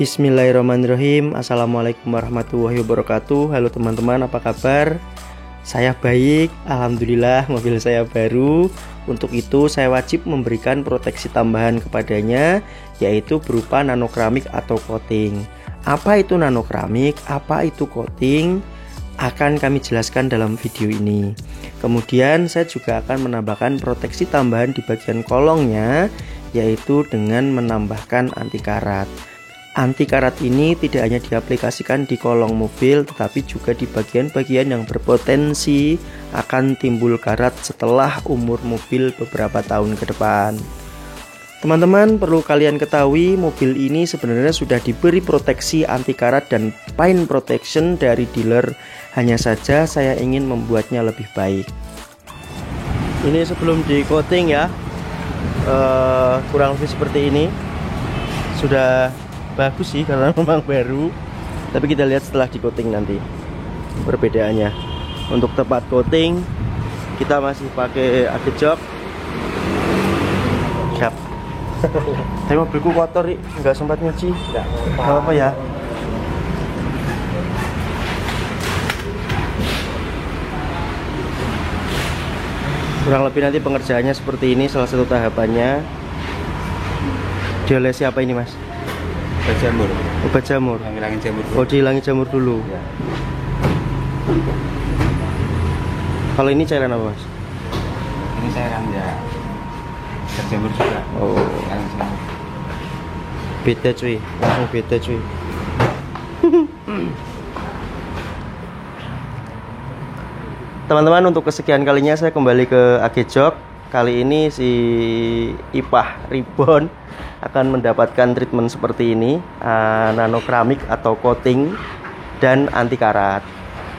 Bismillahirrahmanirrahim. Assalamualaikum warahmatullahi wabarakatuh. Halo teman-teman, apa kabar? Saya baik, alhamdulillah. Mobil saya baru. Untuk itu saya wajib memberikan proteksi tambahan kepadanya, yaitu berupa nanokeramik atau coating. Apa itu nanokeramik? Apa itu coating? Akan kami jelaskan dalam video ini. Kemudian saya juga akan menambahkan proteksi tambahan di bagian kolongnya, yaitu dengan menambahkan anti karat. Anti karat ini tidak hanya diaplikasikan di kolong mobil, tetapi juga di bagian-bagian yang berpotensi akan timbul karat setelah umur mobil beberapa tahun ke depan. Teman-teman, perlu kalian ketahui, mobil ini sebenarnya sudah diberi proteksi anti karat dan paint protection dari dealer. Hanya saja saya ingin membuatnya lebih baik. Ini sebelum di coating ya, kurang lebih seperti ini. Sudah bagus sih karena memang baru, tapi kita lihat setelah di coating nanti perbedaannya. Untuk tempat coating kita masih pakai aki jok. Siap. Tapi mobilku kotor, nggak sempat nyuci. Nggak apa-apa ya. Kurang lebih nanti pengerjaannya seperti ini, salah satu tahapannya. Diolesi apa ini, Mas? Obat jamur. Obat jamur. Hilangin jamur dulu. Oh, dihilangin jamur dulu. Ya. Kalau ini cairan apa, Mas? Ini cairan ya. Obat jamur juga. Oh, Hilangin jamur. beda cuy, langsung beda cuy. Teman-teman, untuk kesekian kalinya saya kembali ke AG Jok. Kali ini si Ipah Ribbon akan mendapatkan treatment seperti ini, nanokeramik atau coating dan anti karat.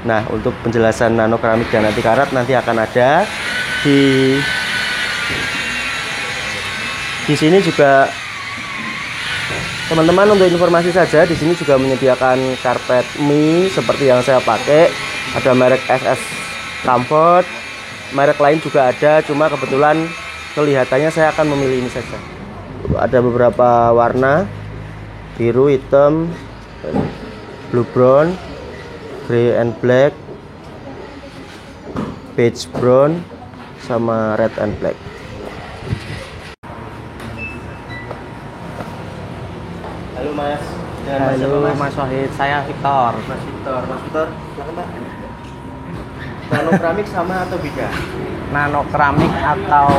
Nah, untuk penjelasan nanokeramik dan anti karat nanti akan ada di sini juga. Teman-teman, untuk informasi saja, di sini juga menyediakan karpet mie seperti yang saya pakai. Ada merek SS Comfort, merek lain juga ada, cuma kebetulan kelihatannya saya akan memilih ini saja. Ada beberapa warna, biru, hitam, blue brown, grey and black, beige brown, sama red and black. Halo Mas. Halo Mas Wahid, saya Victor. Mas Victor, silakan Pak. Nanokeramik sama atau beda? Nanokeramik atau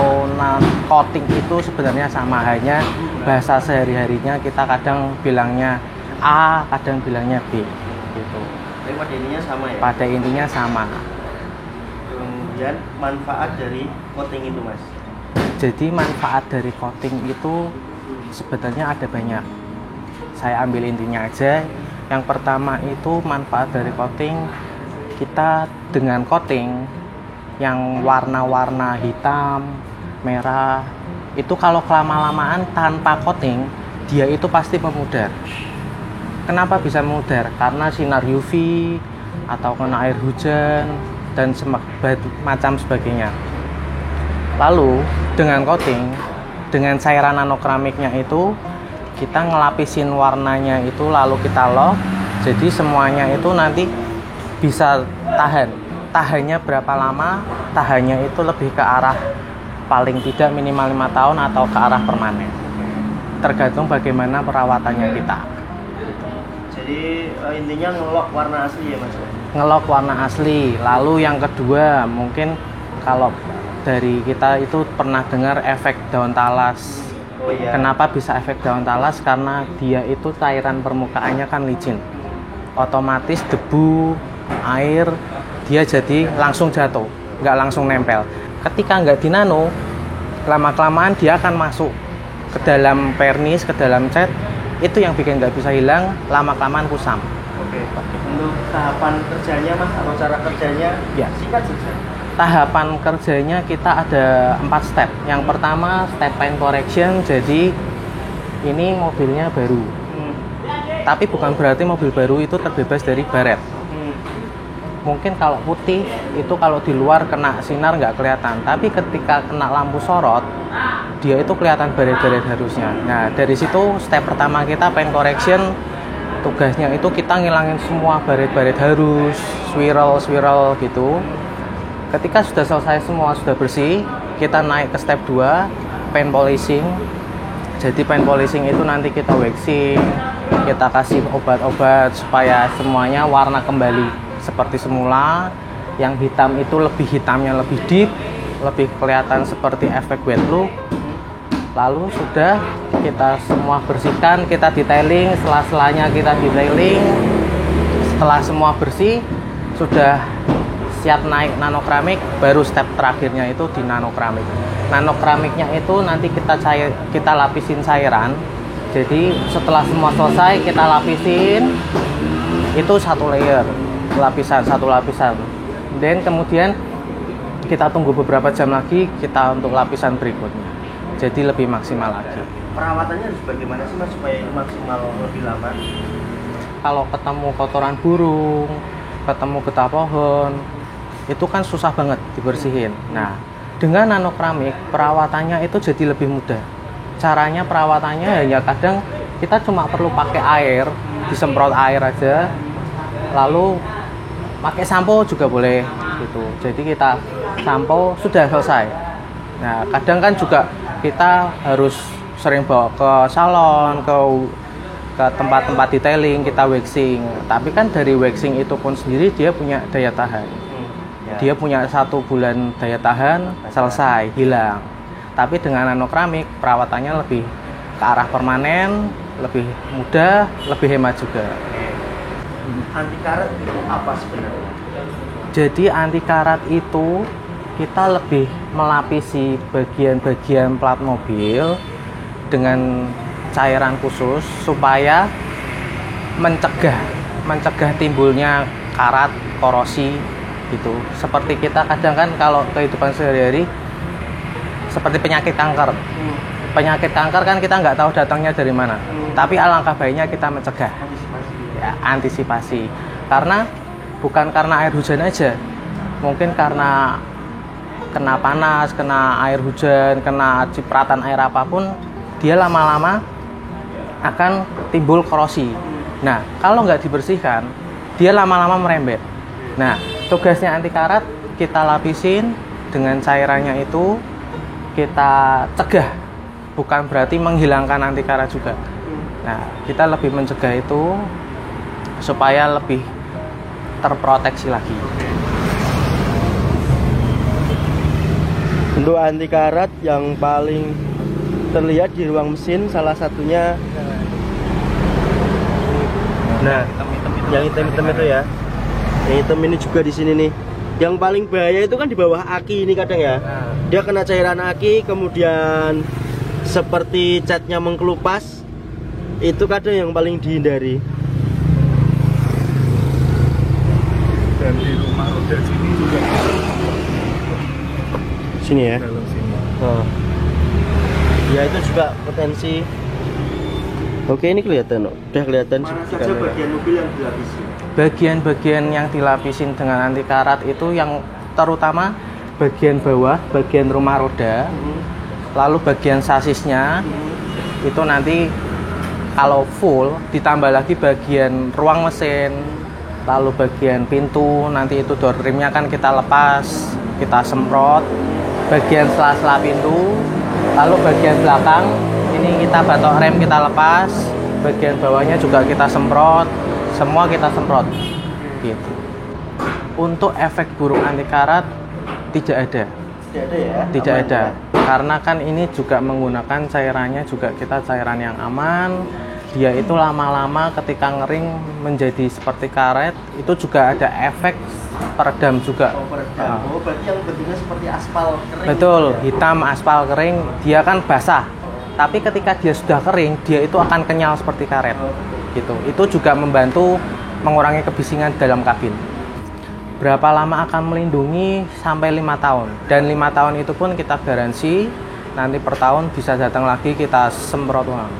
coating itu sebenarnya sama, hanya bahasa sehari-harinya kita kadang bilangnya A, kadang bilangnya B gitu. Tapi pada intinya sama ya? Pada intinya sama. Kemudian manfaat dari coating itu, Mas? Jadi manfaat dari coating itu sebenarnya ada banyak. Saya ambil intinya aja. Yang pertama itu manfaat dari coating, kita dengan coating yang warna-warna hitam, merah, itu kalau kelama-lamaan tanpa coating, dia itu pasti memudar. Kenapa bisa memudar? Karena sinar UV atau kena air hujan dan macam sebagainya. Lalu dengan coating, dengan cairan nanokeramiknya itu, kita ngelapisin warnanya itu, lalu kita lock, jadi semuanya itu nanti bisa tahannya berapa lama, tahannya itu lebih ke arah paling tidak minimal 5 tahun atau ke arah permanen, tergantung bagaimana perawatannya kita. Jadi intinya ngelok warna asli ya, Mas? Ngelok warna asli. Lalu yang kedua, mungkin kalau dari kita itu pernah dengar efek daun talas. Oh, iya. Kenapa bisa efek daun talas? Karena dia itu cairan permukaannya kan licin, otomatis debu, air, dia jadi langsung jatuh, nggak langsung nempel. Ketika nggak dinano, lama-kelamaan dia akan masuk ke dalam pernis, ke dalam cat, itu yang bikin nggak bisa hilang, lama-kelamaan kusam. Oke. Untuk tahapan kerjanya, Mas, atau cara kerjanya, Ya. singkat saja. Tahapan kerjanya kita ada 4 step. Yang pertama step paint correction, jadi ini mobilnya baru. Tapi bukan berarti mobil baru itu terbebas dari baret. Mungkin kalau putih itu kalau di luar kena sinar nggak kelihatan, tapi ketika kena lampu sorot dia itu kelihatan baret-baret harusnya. Nah dari situ step pertama kita paint correction, tugasnya itu kita ngilangin semua baret-baret harus, swirl gitu. Ketika sudah selesai semua, sudah bersih, kita naik ke step 2, paint polishing. Jadi paint polishing itu nanti kita waxing, kita kasih obat-obat supaya semuanya warna kembali seperti semula. Yang hitam itu hitamnya lebih deep, lebih kelihatan seperti efek wet look. Lalu sudah kita semua bersihkan, kita detailing, sela-selanya kita detailing. Setelah semua bersih, sudah siap naik nanokramik, baru step terakhirnya itu di nanokramik. Nanokramiknya itu nanti kita lapisin cairan. Jadi setelah semua selesai kita lapisin itu satu layer, satu lapisan. Dan kemudian kita tunggu beberapa jam lagi kita untuk lapisan berikutnya. Jadi lebih maksimal lagi. Perawatannya harus bagaimana sih Mas supaya maksimal lebih lama? Kalau ketemu kotoran burung, ketemu getah pohon, itu kan susah banget dibersihin. Nah, dengan nanokramik perawatannya itu jadi lebih mudah. Caranya perawatannya hanya kadang kita cuma perlu pakai air, disemprot air aja, lalu pakai sampo juga boleh gitu. Jadi kita sampo sudah selesai. Nah, kadang kan juga kita harus sering bawa ke salon, ke tempat-tempat detailing, kita waxing. Tapi kan dari waxing itu pun sendiri dia punya daya tahan. Dia punya 1 bulan daya tahan, selesai, hilang. Tapi dengan nanokramik perawatannya lebih ke arah permanen, lebih mudah, lebih hemat juga. Anti karat itu apa sebenarnya? Jadi anti karat itu kita lebih melapisi bagian-bagian plat mobil dengan cairan khusus supaya mencegah timbulnya karat, korosi gitu. Seperti kita kadang kan kalau kehidupan sehari-hari seperti penyakit kanker. Penyakit kanker kan kita nggak tahu datangnya dari mana. Tapi alangkah baiknya kita mencegah. Ya, antisipasi. Karena bukan karena air hujan aja. Mungkin karena kena panas, kena air hujan, kena cipratan air apapun, dia lama-lama akan timbul korosi. Nah, kalau nggak dibersihkan, dia lama-lama merembet. Nah, tugasnya anti karat kita lapisin dengan cairannya itu, kita cegah, bukan berarti menghilangkan anti karat juga. Nah, kita lebih mencegah itu supaya lebih terproteksi lagi. Untuk anti karat yang paling terlihat di ruang mesin salah satunya yang hitam-hitam itu ya. Yang hitam ini juga di sini nih. Yang paling bahaya itu kan di bawah aki ini kadang ya. Dia kena cairan aki, kemudian seperti catnya mengkelupas. Itu kadang yang paling dihindari. Dan di rumah roda sini juga. Sini ya. Dalam sini. Ya itu juga potensi. Oke, ini kelihatan, udah kelihatan. Mana saja bagian mobil yang dilapisi? Bagian-bagian yang dilapisin dengan anti karat itu yang terutama bagian bawah, bagian rumah roda, lalu bagian sasisnya itu nanti kalau full ditambah lagi bagian ruang mesin, lalu bagian pintu, nanti itu door trimnya kan kita lepas, kita semprot, bagian sela-sela pintu, lalu bagian belakang ini kita batok rem kita lepas, bagian bawahnya juga kita semprot, semua kita semprot gitu. Untuk efek buruk anti karat tidak ada. Tidak ada ya? Tidak Aman ada. ya? Karena kan ini juga menggunakan cairannya juga kita cairan yang aman. Dia itu lama-lama ketika ngering menjadi seperti karet, itu juga ada efek peredam juga. Oh, peredam. Oh, berarti yang bentuknya seperti aspal kering. Betul, ya? hitam aspal kering, dia kan basah. Tapi ketika dia sudah kering, dia itu akan kenyal seperti karet. Gitu. Itu juga membantu mengurangi kebisingan dalam kabin. Berapa lama akan melindungi? Sampai 5 tahun. Dan 5 tahun itu pun kita garansi, nanti per tahun bisa datang lagi kita semprot ulang.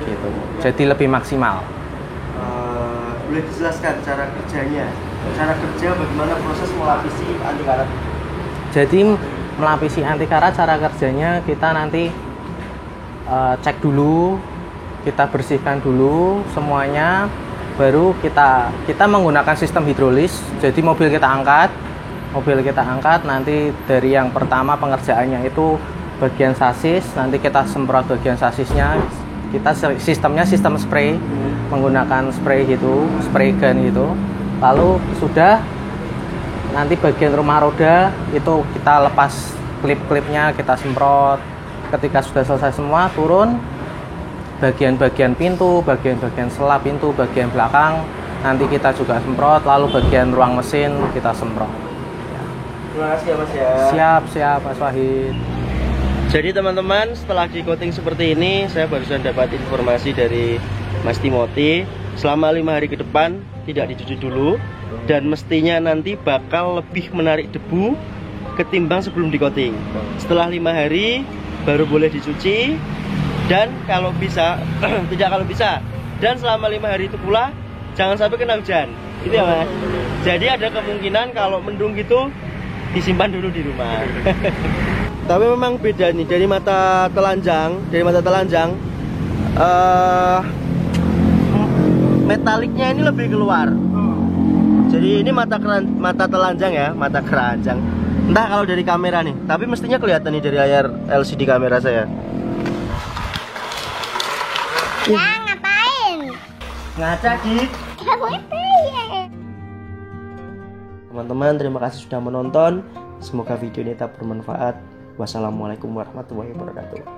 Gitu. Jadi lebih maksimal. Boleh dijelaskan cara kerjanya? Cara kerja bagaimana proses melapisi anti karat? Jadi melapisi anti karat cara kerjanya kita nanti cek dulu, kita bersihkan dulu semuanya, baru kita menggunakan sistem hidrolis. Jadi mobil kita angkat, nanti dari yang pertama pengerjaannya itu bagian sasis, nanti kita semprot bagian sasisnya. Kita sistemnya sistem spray, menggunakan spray gitu, spray gun gitu. Lalu sudah, nanti bagian rumah roda itu kita lepas klip-klipnya, kita semprot. Ketika sudah selesai semua, turun bagian-bagian pintu, bagian-bagian selap pintu, bagian belakang nanti kita juga semprot. Lalu bagian ruang mesin kita semprot. Terima kasih ya Mas ya. Siap Mas Wahid. Jadi teman-teman, setelah di coating seperti ini, saya barusan dapat informasi dari Mas Timothy, selama 5 hari ke depan tidak dicuci dulu, dan mestinya nanti bakal lebih menarik debu ketimbang sebelum di coating. Setelah 5 hari baru boleh dicuci, dan kalau bisa dan selama 5 hari itu pula jangan sampai kena hujan, gitu ya Mas. Jadi ada kemungkinan kalau mendung gitu disimpan dulu di rumah. Tapi memang beda nih dari mata telanjang, metaliknya ini lebih keluar. Jadi ini mata telanjang ya, mata keranjang. Entah kalau dari kamera nih, tapi mestinya kelihatan nih dari layar LCD kamera saya. Ya, ngapain? Ngaca, Dik. Ngapain? Teman-teman, terima kasih sudah menonton. Semoga video ini tetap bermanfaat. Wassalamualaikum warahmatullahi wabarakatuh.